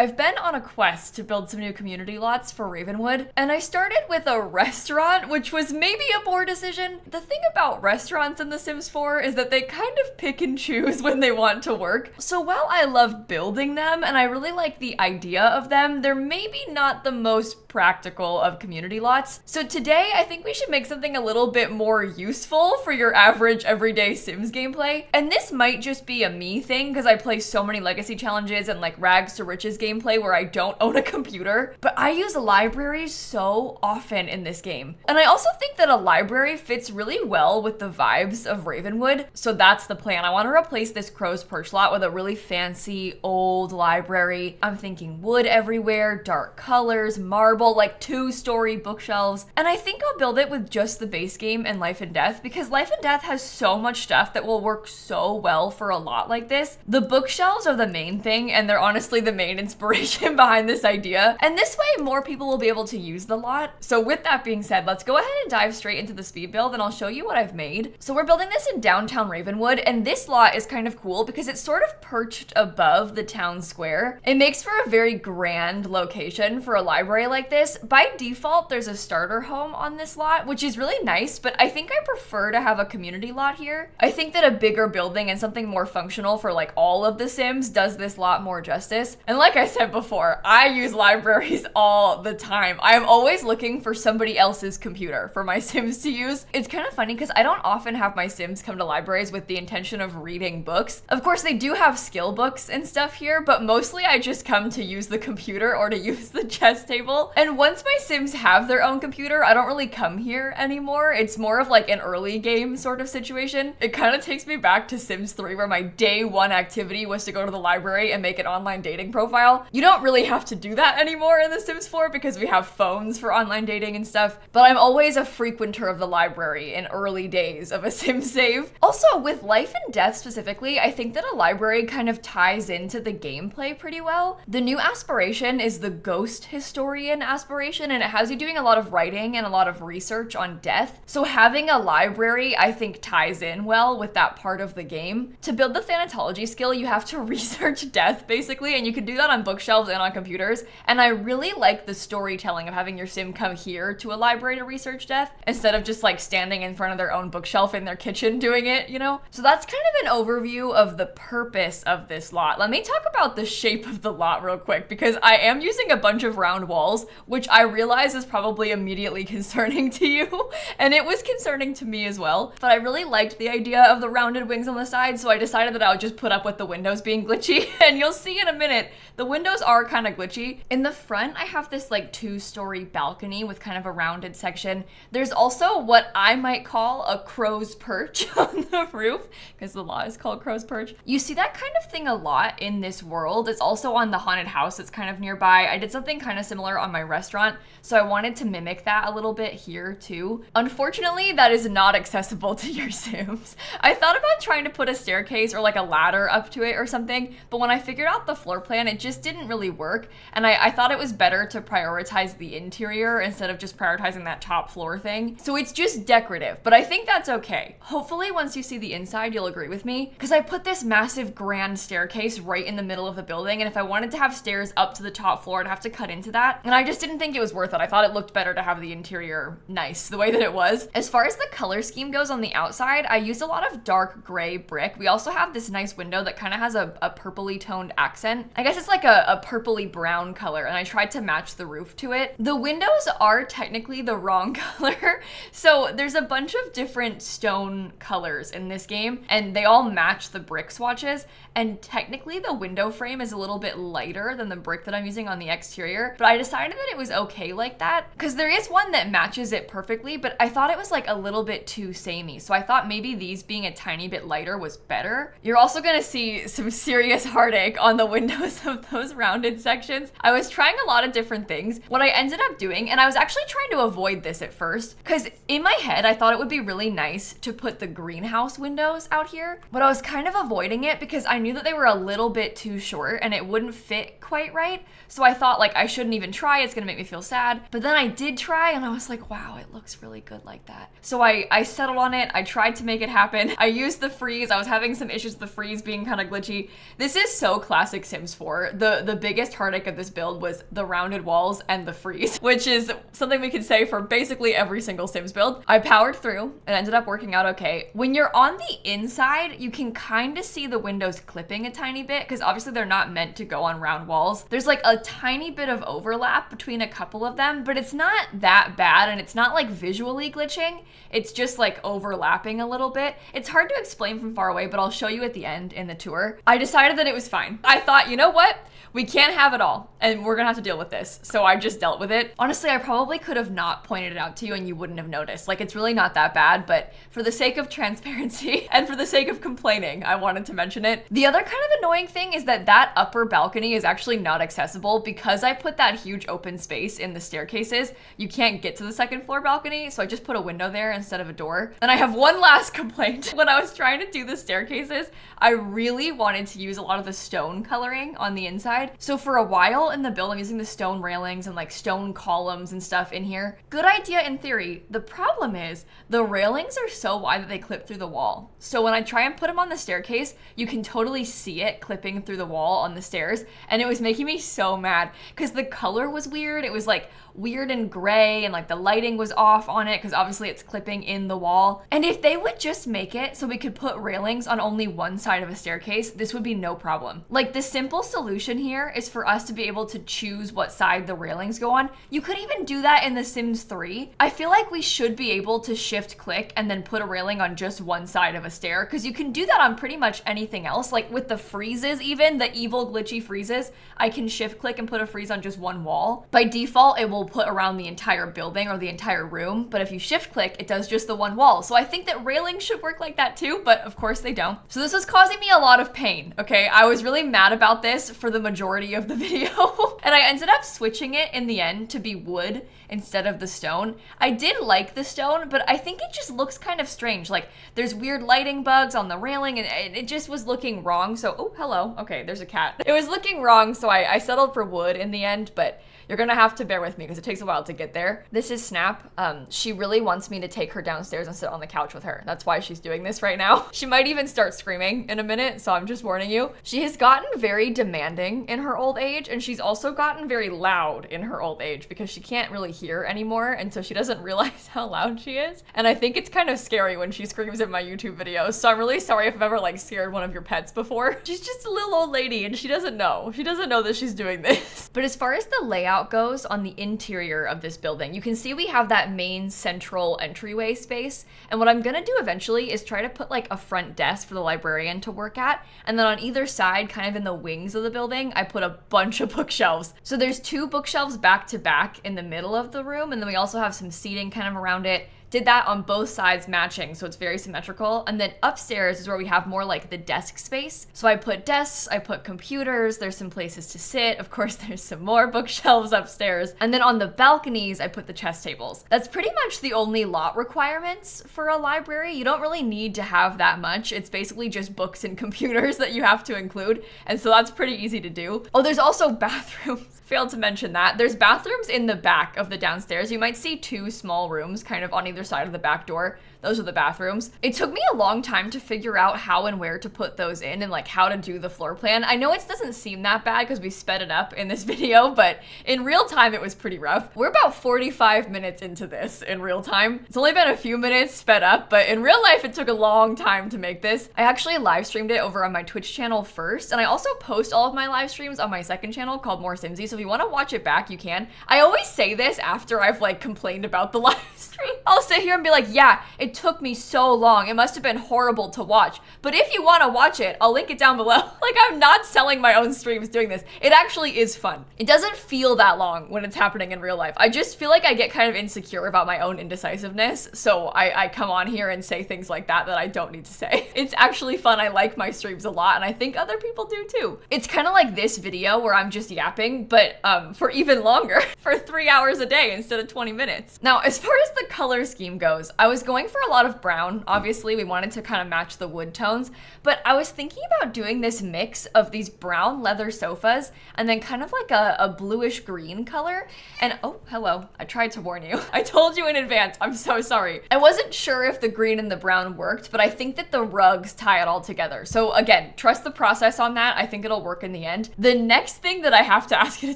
I've been on a quest to build some new community lots for Ravenwood, and I started with a restaurant, which was maybe a poor decision. The thing about restaurants in The Sims 4 is that they kind of pick and choose when they want to work. So while I love building them and I really like the idea of them, they're maybe not the most practical of community lots. So today I think we should make something a little bit more useful for your average everyday Sims gameplay. And this might just be a me thing because I play so many legacy challenges and like rags to riches gameplay where I don't own a computer, but I use libraries so often in this game. And I also think that a library fits really well with the vibes of Ravenwood. So that's the plan. I want to replace this Crow's Perch lot with a really fancy old library. I'm thinking wood everywhere, dark colors, marble, like 2-story bookshelves. And I think I'll build it with just the base game and Life and Death because Life and Death has so much stuff that will work so well for a lot like this. The bookshelves are the main thing, and they're honestly the main inspiration behind this idea. And this way more people will be able to use the lot. So with that being said, let's go ahead and dive straight into the speed build and I'll show you what I've made. So we're building this in downtown Ravenwood, and this lot is kind of cool because it's sort of perched above the town square. It makes for a very grand location for a library like this. By default, there's a starter home on this lot, which is really nice, but I think I prefer to have a community lot here. I think that a bigger building and something more functional for like all of the Sims does this lot more justice. And like I said before, I use libraries all the time. I'm always looking for somebody else's computer for my Sims to use. It's kind of funny because I don't often have my Sims come to libraries with the intention of reading books. Of course, they do have skill books and stuff here, but mostly I just come to use the computer or to use the chess table. And once my Sims have their own computer, I don't really come here anymore. It's more of like an early game sort of situation. It kind of takes me back to Sims 3 where my day one activity was to go to the library and make an online dating profile. You don't really have to do that anymore in The Sims 4 because we have phones for online dating and stuff, but I'm always a frequenter of the library in early days of a Sim save. Also, with Life and Death specifically, I think that a library kind of ties into the gameplay pretty well. The new aspiration is the Ghost Historian aspiration, and it has you doing a lot of writing and a lot of research on death. So having a library, I think, ties in well with that part of the game. To build the thanatology skill, you have to research death, basically, and you can do that on bookshelves and on computers. And I really like the storytelling of having your Sim come here to a library to research death instead of just like standing in front of their own bookshelf in their kitchen doing it, you know? So that's kind of an overview of the purpose of this lot. Let me talk about the shape of the lot real quick because I am using a bunch of round walls, which I realize is probably immediately concerning to you, and it was concerning to me as well. But I really liked the idea of the rounded wings on the side, so I decided that I would just put up with the windows being glitchy, and you'll see in a minute, the windows are kind of glitchy. In the front, I have this like 2-story balcony with kind of a rounded section. There's also what I might call a crow's perch on the roof, because the lot is called Crow's Perch. You see that kind of thing a lot in this world. It's also on the haunted house that's kind of nearby. I did something kind of similar on my restaurant, so I wanted to mimic that a little bit here too. Unfortunately, that is not accessible to your Sims. I thought about trying to put a staircase or like a ladder up to it or something, but when I figured out the floor plan, it just didn't really work, and I thought it was better to prioritize the interior instead of just prioritizing that top floor thing. So it's just decorative, but I think that's okay. Hopefully once you see the inside, you'll agree with me, because I put this massive grand staircase right in the middle of the building, and if I wanted to have stairs up to the top floor, I'd have to cut into that, and I just didn't think it was worth it. I thought it looked better to have the interior nice the way that it was. As far as the color scheme goes on the outside, I used a lot of dark gray brick. We also have this nice window that kind of has a purpley toned accent. I guess it's like a purpley brown color, and I tried to match the roof to it. The windows are technically the wrong color, so there's a bunch of different stone colors in this game, and they all match the brick swatches, and technically the window frame is a little bit lighter than the brick that I'm using on the exterior, but I decided that it was okay like that, because there is one that matches it perfectly, but I thought it was like a little bit too samey, so I thought maybe these being a tiny bit lighter was better. You're also gonna see some serious heartache on the windows of those rounded sections. I was trying a lot of different things. What I ended up doing, and I was actually trying to avoid this at first, because in my head I thought it would be really nice to put the greenhouse windows out here, but I was kind of avoiding it because I knew that they were a little bit too short and it wouldn't fit quite right. So I thought like I shouldn't even try, it's gonna make me feel sad. But then I did try and I was like, wow, it looks really good like that. So I settled on it, I tried to make it happen. I used the freeze, I was having some issues with the freeze being kind of glitchy. This is so classic Sims 4. the biggest heartache of this build was the rounded walls and the freeze, which is something we can say for basically every single Sims build. I powered through and ended up working out okay. When you're on the inside, you can kind of see the windows clipping a tiny bit because obviously they're not meant to go on round walls. There's like a tiny bit of overlap between a couple of them, but it's not that bad and it's not like visually glitching. It's just like overlapping a little bit. It's hard to explain from far away, but I'll show you at the end in the tour. I decided that it was fine. I thought, you know what? We can't have it all, and we're gonna have to deal with this. So I just dealt with it. Honestly, I probably could have not pointed it out to you and you wouldn't have noticed. Like, it's really not that bad, but for the sake of transparency and for the sake of complaining, I wanted to mention it. The other kind of annoying thing is that that upper balcony is actually not accessible because I put that huge open space in the staircases. You can't get to the second floor balcony, so I just put a window there instead of a door. And I have one last complaint. When I was trying to do the staircases, I really wanted to use a lot of the stone coloring on the inside. So for a while in the build, I'm using the stone railings and like stone columns and stuff in here. Good idea in theory. The problem is the railings are so wide that they clip through the wall. So when I try and put them on the staircase, you can totally see it clipping through the wall on the stairs. And it was making me so mad because the color was weird. It was like weird and gray and like the lighting was off on it because obviously it's clipping in the wall. And if they would just make it so we could put railings on only one side of a staircase, this would be no problem. Like, the simple solution here is for us to be able to choose what side the railings go on. You could even do that in The Sims 3. I feel like we should be able to shift click and then put a railing on just one side of a stair because you can do that on pretty much anything else. Like with the freezes, even the evil glitchy freezes, I can shift click and put a freeze on just one wall. By default, it will put around the entire building or the entire room, but if you shift click, it does just the one wall. So I think that railings should work like that too, but of course they don't. So this was causing me a lot of pain, okay? I was really mad about this for the majority of the video. And I ended up switching it in the end to be wood instead of the stone. I did like the stone, but I think it just looks kind of strange. Like there's weird lighting bugs on the railing and it just was looking wrong. So, oh, hello. Okay, there's a cat. It was looking wrong, so I settled for wood in the end, but you're gonna have to bear with me because it takes a while to get there. This is Snap. She really wants me to take her downstairs and sit on the couch with her. That's why she's doing this right now. She might even start screaming in a minute, so I'm just warning you. She has gotten very demanding in her old age, and she's also gotten very loud in her old age because she can't really hear anymore, and so she doesn't realize how loud she is. And I think it's kind of scary when she screams in my YouTube videos, so I'm really sorry if I've ever like scared one of your pets before. She's just a little old lady and she doesn't know. She doesn't know that she's doing this. But as far as the layout goes on the interior of this building, you can see we have that main central entryway space. And what I'm gonna do eventually is try to put like a front desk for the librarian to work at. And then on either side, kind of in the wings of the building, I put a bunch of bookshelves. So there's 2 bookshelves back to back in the middle of the room. And then we also have some seating kind of around it. Did that on both sides matching, so it's very symmetrical. And then upstairs is where we have more like the desk space. So I put desks, I put computers, there's some places to sit. Of course, there's some more bookshelves upstairs. And then on the balconies, I put the chess tables. That's pretty much the only lot requirements for a library. You don't really need to have that much. It's basically just books and computers that you have to include. And so that's pretty easy to do. Oh, there's also bathrooms. Failed to mention that. There's bathrooms in the back of the downstairs. You might see 2 small rooms kind of on either side of the back door. Those are the bathrooms. It took me a long time to figure out how and where to put those in and like how to do the floor plan. I know it doesn't seem that bad because we sped it up in this video, but in real time, it was pretty rough. We're about 45 minutes into this in real time. It's only been a few minutes sped up, but in real life, it took a long time to make this. I actually live streamed it over on my Twitch channel first, and I also post all of my live streams on my second channel called More Simsie, so if you want to watch it back, you can. I always say this after I've like complained about the live stream. I'll sit here and be like, yeah, it took me so long. It must have been horrible to watch. But if you want to watch it, I'll link it down below. Like, I'm not selling my own streams doing this. It actually is fun. It doesn't feel that long when it's happening in real life. I just feel like I get kind of insecure about my own indecisiveness. So I come on here and say things like that I don't need to say. It's actually fun. I like my streams a lot, and I think other people do too. It's kind of like this video where I'm just yapping, but for even longer, for 3 hours a day instead of 20 minutes. Now, as far as the color scheme goes, I was going for a lot of brown. Obviously, we wanted to kind of match the wood tones, but I was thinking about doing this mix of these brown leather sofas and then kind of like a bluish green color. And oh, hello, I tried to warn you. I told you in advance, I'm so sorry. I wasn't sure if the green and the brown worked, but I think that the rugs tie it all together. So again, trust the process on that. I think it'll work in the end. The next thing that I have to ask you to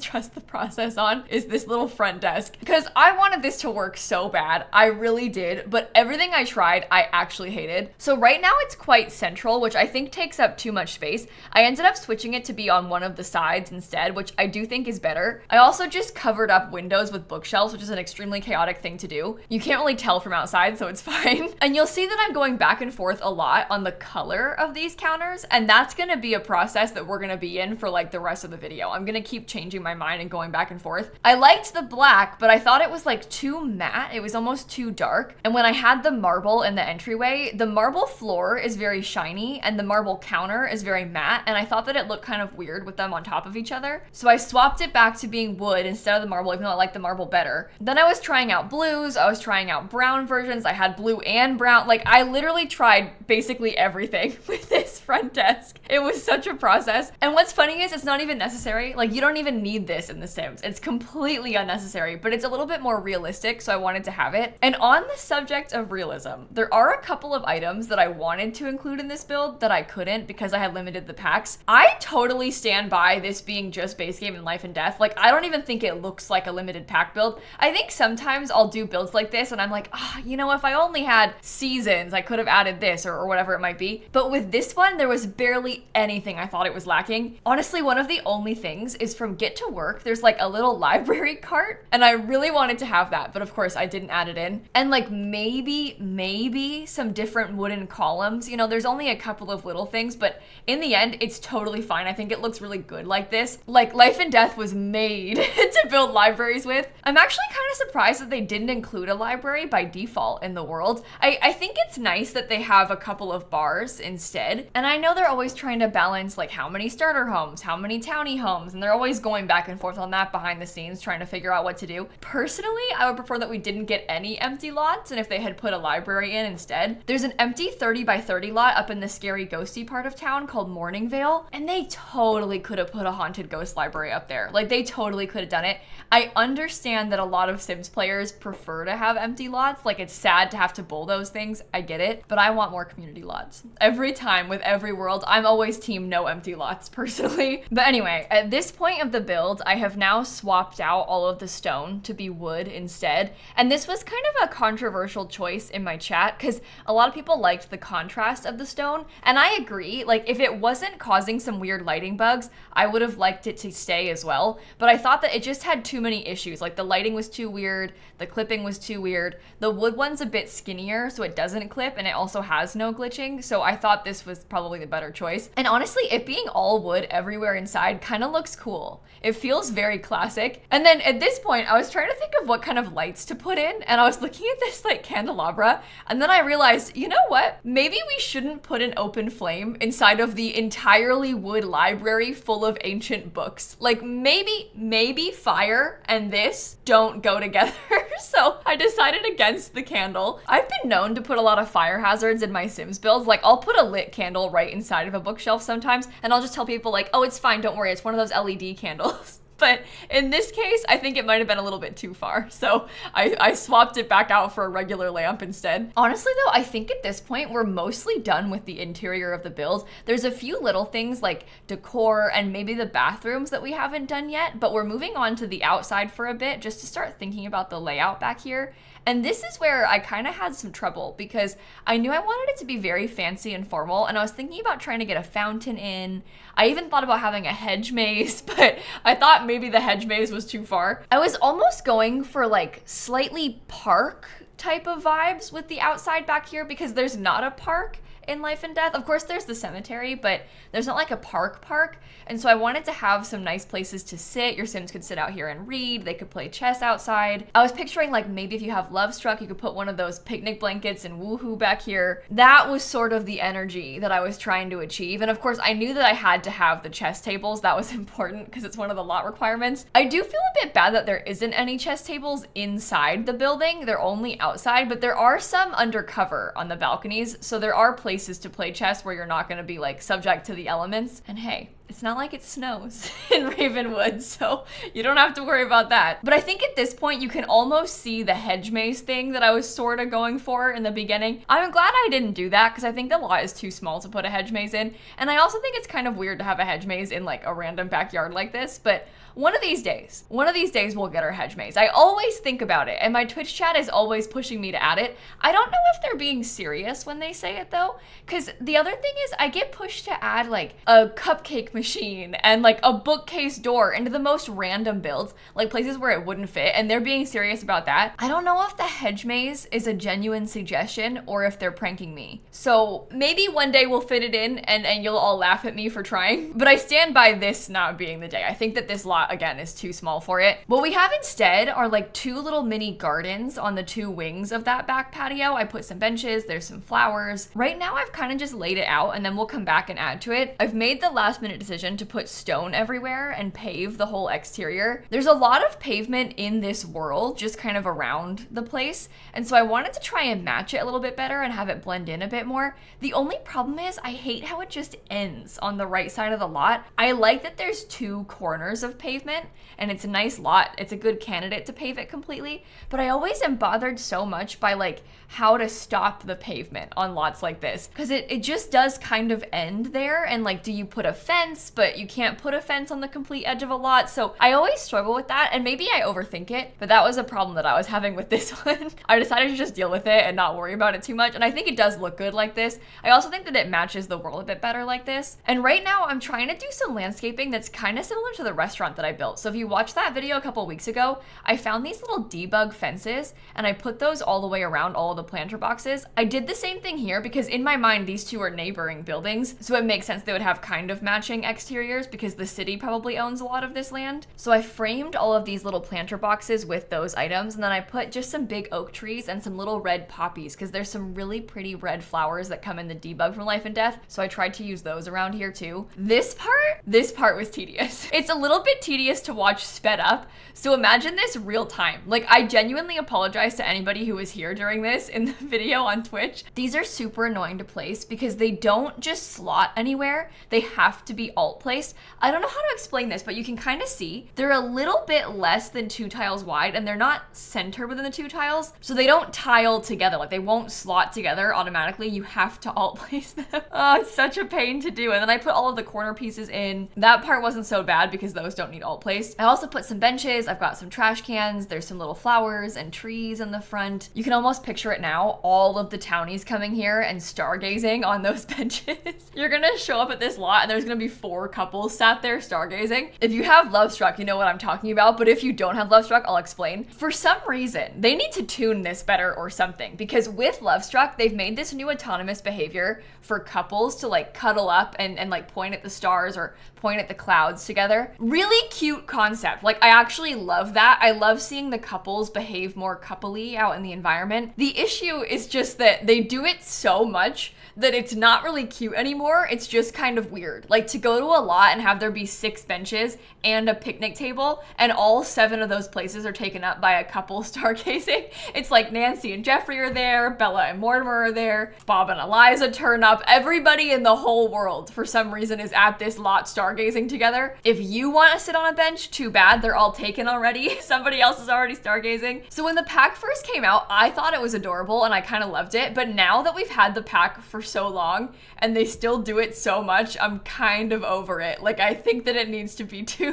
trust the process on is this little front desk, because I wanted this to work so bad. I really did, but everything I tried, I actually hated. So right now it's quite central, which I think takes up too much space. I ended up switching it to be on one of the sides instead, which I do think is better. I also just covered up windows with bookshelves, which is an extremely chaotic thing to do. You can't really tell from outside, so it's fine. And you'll see that I'm going back and forth a lot on the color of these counters, and that's gonna be a process that we're gonna be in for like the rest of the video. I'm gonna keep changing my mind and going back and forth. I liked the black, but I thought it was like too matte. It was almost too dark. And when I had the marble in the entryway, the marble floor is very shiny and the marble counter is very matte, and I thought that it looked kind of weird with them on top of each other. So I swapped it back to being wood instead of the marble, even though I like the marble better. Then I was trying out blues, I was trying out brown versions. I had blue and brown. Like, I literally tried basically everything with this front desk. It was such a process. And what's funny is it's not even necessary. Like, you don't even need this in The Sims. It's completely unnecessary, but it's a little bit more realistic, so I wanted to have it. And on the subject of realism, there are a couple of items that I wanted to include in this build that I couldn't because I had limited the packs. I totally stand by this being just base game and life and death. Like, I don't even think it looks like a limited pack build. I think sometimes I'll do builds like this and I'm like, you know, if I only had seasons, I could have added this or whatever it might be. But with this one, there was barely anything I thought it was lacking. Honestly, one of the only things is from Get to Work, there's like a little library cart, and I really wanted to have that, but of course I didn't add it in. And like maybe some different wooden columns. You know, there's only a couple of little things, but in the end, it's totally fine. I think it looks really good like this. Like, Life and Death was made to build libraries with. I'm actually kind of surprised that they didn't include a library by default in the world. I think it's nice that they have a couple of bars instead. And I know they're always trying to balance like how many starter homes, how many townie homes, and they're always going back and forth on that behind the scenes, trying to figure out what to do. Personally, I would prefer that we didn't get any empty lots, and if they had put a library in instead. There's an empty 30 by 30 lot up in the scary ghosty part of town called Morningvale, and they totally could have put a haunted ghost library up there. Like, they totally could have done it. I understand that a lot of Sims players prefer to have empty lots. Like, it's sad to have to bulldoze things. I get it, but I want more community lots. Every time with every world, I'm always team no empty lots personally. But anyway, at this point of the build, I have now swapped out all of the stone to be wood instead. And this was kind of a controversial choice in my chat because a lot of people liked the contrast of the stone. And I agree, like, if it wasn't causing some weird lighting bugs, I would have liked it to stay as well. But I thought that it just had too many issues. Like, the lighting was too weird, the clipping was too weird. The wood one's a bit skinnier, so it doesn't clip, and it also has no glitching. So I thought this was probably the better choice. And honestly, it being all wood everywhere inside kind of looks cool. It feels very classic. And then at this point, I was trying to think of what kind of lights to put in, and I was looking at this like candelabra, and then I realized, you know what? Maybe we shouldn't put an open flame inside of the entirely wood library full of ancient books. Like, maybe fire and this don't go together. So I decided against the candle. I've been known to put a lot of fire hazards in my Sims builds. Like, I'll put a lit candle right inside of a bookshelf sometimes, and I'll just tell people like, oh, it's fine, don't worry, it's one of those LED candles. But in this case, I think it might have been a little bit too far. So I swapped it back out for a regular lamp instead. Honestly though, I think at this point, we're mostly done with the interior of the build. There's a few little things like decor and maybe the bathrooms that we haven't done yet, but we're moving on to the outside for a bit just to start thinking about the layout back here. And this is where I kind of had some trouble because I knew I wanted it to be very fancy and formal, and I was thinking about trying to get a fountain in. I even thought about having a hedge maze, but I thought maybe the hedge maze was too far. I was almost going for like slightly park type of vibes with the outside back here because there's not a park in Life and Death. Of course, there's the cemetery, but there's not like a park. And so I wanted to have some nice places to sit. Your Sims could sit out here and read. They could play chess outside. I was picturing like maybe if you have Love Struck, you could put one of those picnic blankets and woohoo back here. That was sort of the energy that I was trying to achieve. And of course, I knew that I had to have the chess tables. That was important because it's one of the lot requirements. I do feel a bit bad that there isn't any chess tables inside the building. They're only outside, but there are some undercover on the balconies. So there are places to play chess where you're not going to be like subject to the elements. And hey, it's not like it snows in Ravenwood, so you don't have to worry about that. But I think at this point, you can almost see the hedge maze thing that I was sort of going for in the beginning. I'm glad I didn't do that because I think the lot is too small to put a hedge maze in. And I also think it's kind of weird to have a hedge maze in like a random backyard like this, but one of these days we'll get our hedge maze. I always think about it, and my Twitch chat is always pushing me to add it. I don't know if they're being serious when they say it though, because the other thing is I get pushed to add like a cupcake machine and like a bookcase door into the most random builds, like places where it wouldn't fit, and they're being serious about that. I don't know if the hedge maze is a genuine suggestion or if they're pranking me. So maybe one day we'll fit it in and you'll all laugh at me for trying, but I stand by this not being the day. I think that this lot again is too small for it. What we have instead are like two little mini gardens on the two wings of that back patio. I put some benches, there's some flowers. Right now I've kind of just laid it out and then we'll come back and add to it. I've made the last minute decision to put stone everywhere and pave the whole exterior. There's a lot of pavement in this world just kind of around the place, and so I wanted to try and match it a little bit better and have it blend in a bit more. The only problem is I hate how it just ends on the right side of the lot. I like that there's two corners of pavement and it's a nice lot. It's a good candidate to pave it completely, but I always am bothered so much by like how to stop the pavement on lots like this, because it just does kind of end there. And like, do you put a fence? But you can't put a fence on the complete edge of a lot. So I always struggle with that, and maybe I overthink it, but that was a problem that I was having with this one. I decided to just deal with it and not worry about it too much, and I think it does look good like this. I also think that it matches the world a bit better like this. And right now I'm trying to do some landscaping that's kind of similar to the restaurant that I built. So if you watched that video a couple weeks ago, I found these little debug fences and I put those all the way around all of the planter boxes. I did the same thing here because in my mind these two are neighboring buildings, so it makes sense they would have kind of matching exteriors because the city probably owns a lot of this land. So I framed all of these little planter boxes with those items, and then I put just some big oak trees and some little red poppies because there's some really pretty red flowers that come in the debug from Life and Death, so I tried to use those around here too. This part was tedious. It's a little bit tedious to watch sped up, so imagine this real time. Like, I genuinely apologize to anybody who was here during this in the video on Twitch. These are super annoying to place because they don't just slot anywhere, they have to be alt placed. I don't know how to explain this, but you can kind of see they're a little bit less than 2 tiles wide and they're not centered within the 2 tiles, so they don't tile together. Like, they won't slot together automatically. You have to alt place them. Oh, it's such a pain to do. And then I put all of the corner pieces in. That part wasn't so bad because those don't need alt placed. I also put some benches. I've got some trash cans. There's some little flowers and trees in the front. You can almost picture it now. All of the townies coming here and stargazing on those benches. You're gonna show up at this lot and there's gonna be 4 couples sat there stargazing. If you have Love Struck, you know what I'm talking about, but if you don't have Love Struck, I'll explain. For some reason, they need to tune this better or something, because with Love Struck, they've made this new autonomous behavior for couples to like cuddle up and like point at the stars or point at the clouds together. Really cute concept. Like, I actually love that. I love seeing the couples behave more coupley out in the environment. The issue is just that they do it so much that it's not really cute anymore. It's just kind of weird. Like, to go to a lot and have there be 6 benches and a picnic table and all 7 of those places are taken up by a couple stargazing. It's like Nancy and Jeffrey are there, Bella and Mortimer are there, Bob and Eliza turn up. Everybody in the whole world for some reason is at this lot stargazing together. If you want to sit on a bench, too bad, they're all taken already. Somebody else is already stargazing. So when the pack first came out, I thought it was adorable and I kind of loved it, but now that we've had the pack for so long and they still do it so much, I'm kind of over it. Like, I think that it needs to be tuned.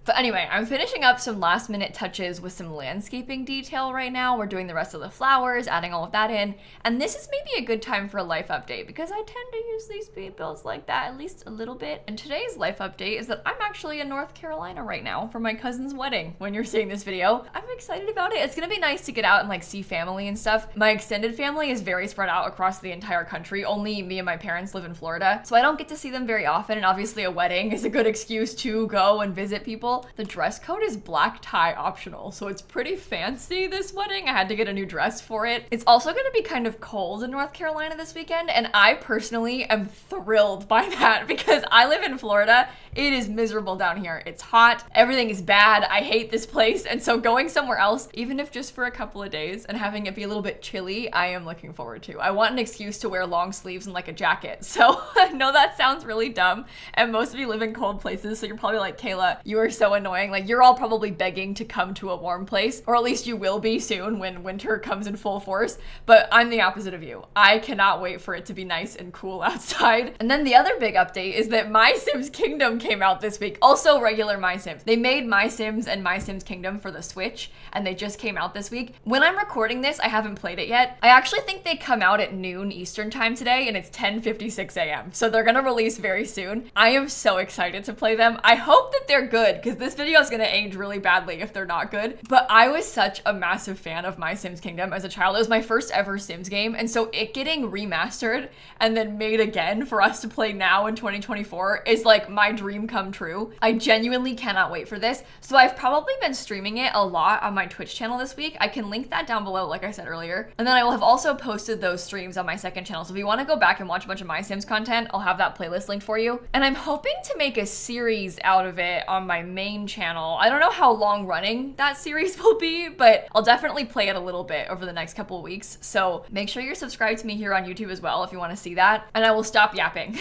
But anyway, I'm finishing up some last minute touches with some landscaping detail right now. We're doing the rest of the flowers, adding all of that in, and this is maybe a good time for a life update because I tend to use these speed builds like that at least a little bit. And today's life update is that I'm actually in North Carolina right now for my cousin's wedding when you're seeing this video. I'm excited about it. It's gonna be nice to get out and like see family and stuff. My extended family is very spread out across the entire country. Only me and my parents live in Florida, so I don't get to see them very often, and obviously a wedding is a good excuse to go and visit people. The dress code is black tie optional, so it's pretty fancy, this wedding. I had to get a new dress for it. It's also gonna be kind of cold in North Carolina this weekend, and I personally am thrilled by that because I live in Florida. It is miserable down here. It's hot, everything is bad. I hate this place, and so going somewhere else, even if just for a couple of days and having it be a little bit chilly, I am looking forward to. I want an excuse to wear long sleeves and like a jacket. So I know that sounds really dumb, and most of you live in cold places, so you're probably like, Kayla, you are so annoying. Like, you're all probably begging to come to a warm place, or at least you will be soon when winter comes in full force, but I'm the opposite of you. I cannot wait for it to be nice and cool outside. And then the other big update is that My Sims Kingdom came out this week. Also regular My Sims. They made My Sims and My Sims Kingdom for the Switch, and they just came out this week. When I'm recording this, I haven't played it yet. I actually think they come out at noon Eastern time today, and it's 10:56 a.m. So they're gonna release very soon. I am so excited to play them. I hope that they're good, because this video is gonna age really badly if they're not good. But I was such a massive fan of My Sims Kingdom as a child. It was my first ever Sims game, and so it getting remastered and then made again for us to play now in 2024 is like my dream come true. I genuinely cannot wait for this. So I've probably been streaming it a lot on my Twitch channel this week. I can link that down below, like I said earlier. And then I will have also posted those streams on my second channel. So if you want to go back and watch a bunch of My Sims content, I'll have that playlist linked for you. And I'm hoping to make a series out of it on my main channel. I don't know how long running that series will be, but I'll definitely play it a little bit over the next couple of weeks. So make sure you're subscribed to me here on YouTube as well if you want to see that. And I will stop yapping.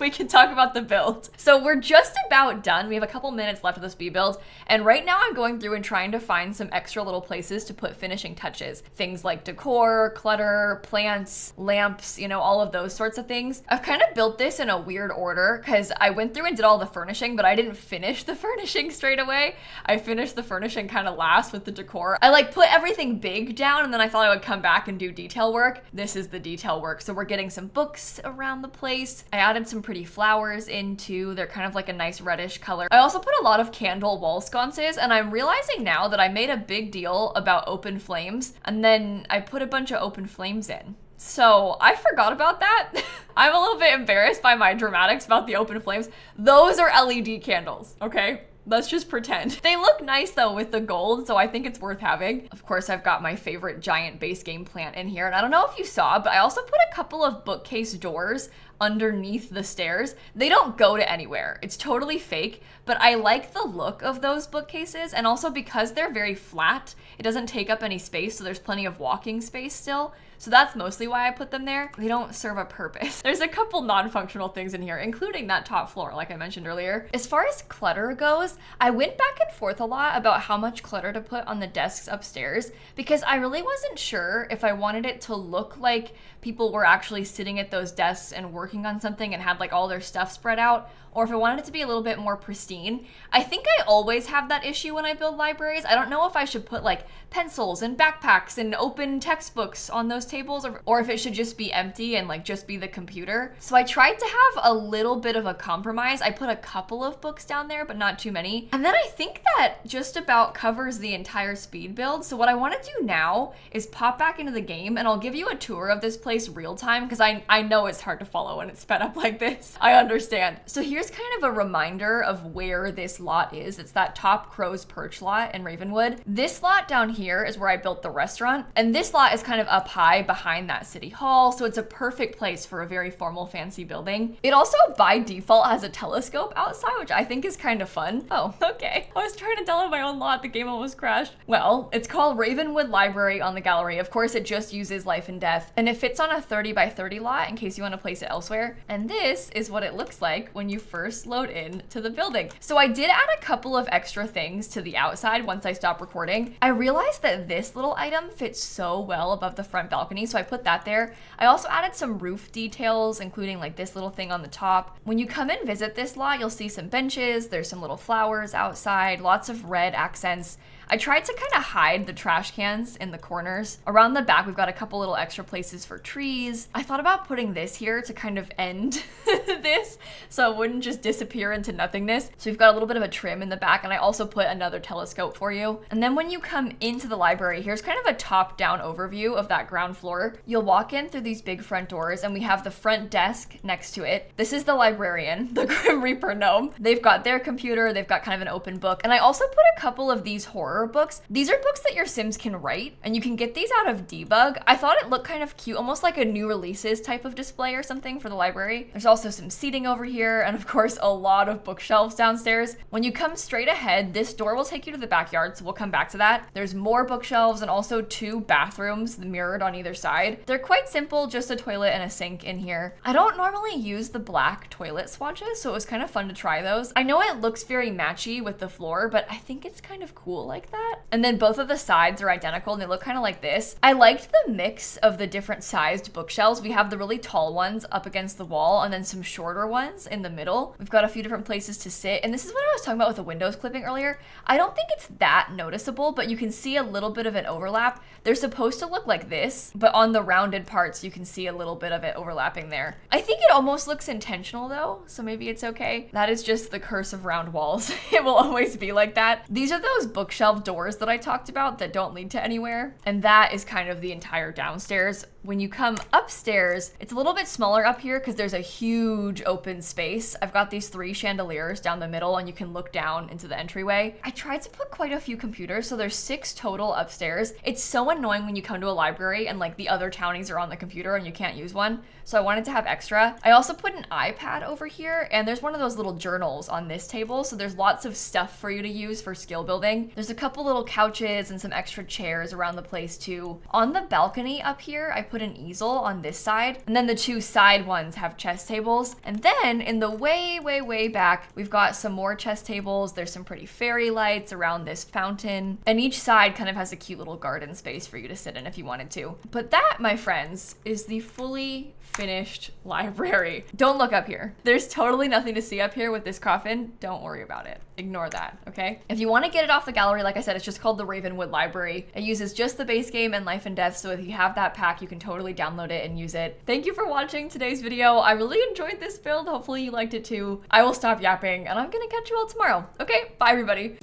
We can talk about the build. So we're just about done. We have a couple minutes left of the speed build. And right now I'm going through and trying to find some extra little places to put finishing touches. Things like decor, clutter, plants, lamps, you know, all of those sorts of things. I've kind of built this in a weird order because I went through and did all the furnishing, but I didn't finish the furnishing straight away. I finished the furnishing kind of last with the decor. I like put everything big down, and then I thought I would come back and do detail work. This is the detail work. So we're getting some books around the place. I added some pretty flowers into. They're kind of like a nice reddish color. I also put a lot of candle wall sconces, and I'm realizing now that I made a big deal about open flames, and then I put a bunch of open flames in. So I forgot about that. I'm a little bit embarrassed by my dramatics about the open flames. Those are LED candles, okay? Let's just pretend. They look nice though with the gold, so I think it's worth having. Of course, I've got my favorite giant base game plant in here, and I don't know if you saw, but I also put a couple of bookcase doors underneath the stairs. They don't go to anywhere. It's totally fake, but I like the look of those bookcases, and also because they're very flat, it doesn't take up any space, so there's plenty of walking space still. So that's mostly why I put them there. They don't serve a purpose. There's a couple non-functional things in here, including that top floor, like I mentioned earlier. As far as clutter goes, I went back and forth a lot about how much clutter to put on the desks upstairs because I really wasn't sure if I wanted it to look like people were actually sitting at those desks and working on something and had like all their stuff spread out, or if I wanted it to be a little bit more pristine. I think I always have that issue when I build libraries. I don't know if I should put like pencils and backpacks and open textbooks on those tables, or if it should just be empty and like just be the computer. So I tried to have a little bit of a compromise. I put a couple of books down there, but not too many. And then I think that just about covers the entire speed build. So what I want to do now is pop back into the game, and I'll give you a tour of this place real time because I know it's hard to follow when it's sped up like this. I understand. So here's kind of a reminder of where this lot is. It's that top Crow's Perch lot in Ravenwood. This lot down here is where I built the restaurant, and this lot is kind of up high behind that city hall, so it's a perfect place for a very formal, fancy building. It also by default has a telescope outside, which I think is kind of fun. Oh, okay. I was trying to download my own lot, the game almost crashed. Well, it's called Ravenwood Library on the gallery. Of course, it just uses life and death, and it fits on a 30 by 30 lot in case you want to place it elsewhere. And this is what it looks like when you first load in to the building. So I did add a couple of extra things to the outside once I stopped recording. I realized that this little item fits so well above the front balcony, so I put that there. I also added some roof details, including like this little thing on the top. When you come and visit this lot, you'll see some benches, there's some little flowers outside, lots of red accents. I tried to kind of hide the trash cans in the corners. Around the back, we've got a couple little extra places for trees. I thought about putting this here to kind of end this, so it wouldn't wouldn't just disappear into nothingness. So we've got a little bit of a trim in the back, and I also put another telescope for you. And then when you come into the library, here's kind of a top-down overview of that ground floor. You'll walk in through these big front doors, and we have the front desk next to it. This is the librarian, the Grim Reaper gnome. They've got their computer, they've got kind of an open book, and I also put a couple of these horror books. These are books that your Sims can write, and you can get these out of Debug. I thought it looked kind of cute, almost like a new releases type of display or something for the library. There's also some seating over here, and of course a lot of bookshelves downstairs. When you come straight ahead, this door will take you to the backyard, so we'll come back to that. There's more bookshelves and also 2 bathrooms mirrored on either side. They're quite simple, just a toilet and a sink in here. I don't normally use the black toilet swatches, so it was kind of fun to try those. I know it looks very matchy with the floor, but I think it's kind of cool like that. And then both of the sides are identical and they look kind of like this. I liked the mix of the different sized bookshelves. We have the really tall ones up against the wall and then some shorter ones in the middle. We've got a few different places to sit. And this is what I was talking about with the windows clipping earlier. I don't think it's that noticeable, but you can see a little bit of an overlap. They're supposed to look like this, but on the rounded parts, you can see a little bit of it overlapping there. I think it almost looks intentional though, so maybe it's okay. That is just the curse of round walls. It will always be like that. These are those bookshelf doors that I talked about that don't lead to anywhere. And that is kind of the entire downstairs. When you come upstairs, it's a little bit smaller up here because there's a huge open space. I've got these 3 chandeliers down the middle and you can look down into the entryway. I tried to put quite a few computers, so there's 6 total upstairs. It's so annoying when you come to a library and like the other townies are on the computer and you can't use one. So I wanted to have extra. I also put an iPad over here and there's one of those little journals on this table. So there's lots of stuff for you to use for skill building. There's a couple little couches and some extra chairs around the place too. On the balcony up here, I put an easel on this side, and then the 2 side ones have chess tables. And then in the way back, we've got some more chess tables. There's some pretty fairy lights around this fountain, and each side kind of has a cute little garden space for you to sit in if you wanted to. But that, my friends, is the fully finished library. Don't look up here. There's totally nothing to see up here with this coffin. Don't worry about it. Ignore that, okay? If you want to get it off the gallery, like I said, it's just called the Ravenwood Library. It uses just the base game and Life and Death, so if you have that pack, you can totally download it and use it. Thank you for watching today's video. I really enjoyed this build. Hopefully you liked it too. I will stop yapping, and I'm gonna catch you all tomorrow. Okay, bye everybody.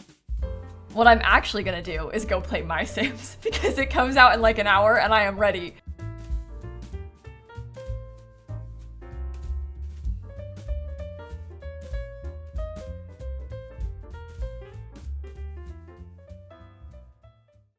What I'm actually gonna do is go play My Sims because it comes out in like an hour and I am ready.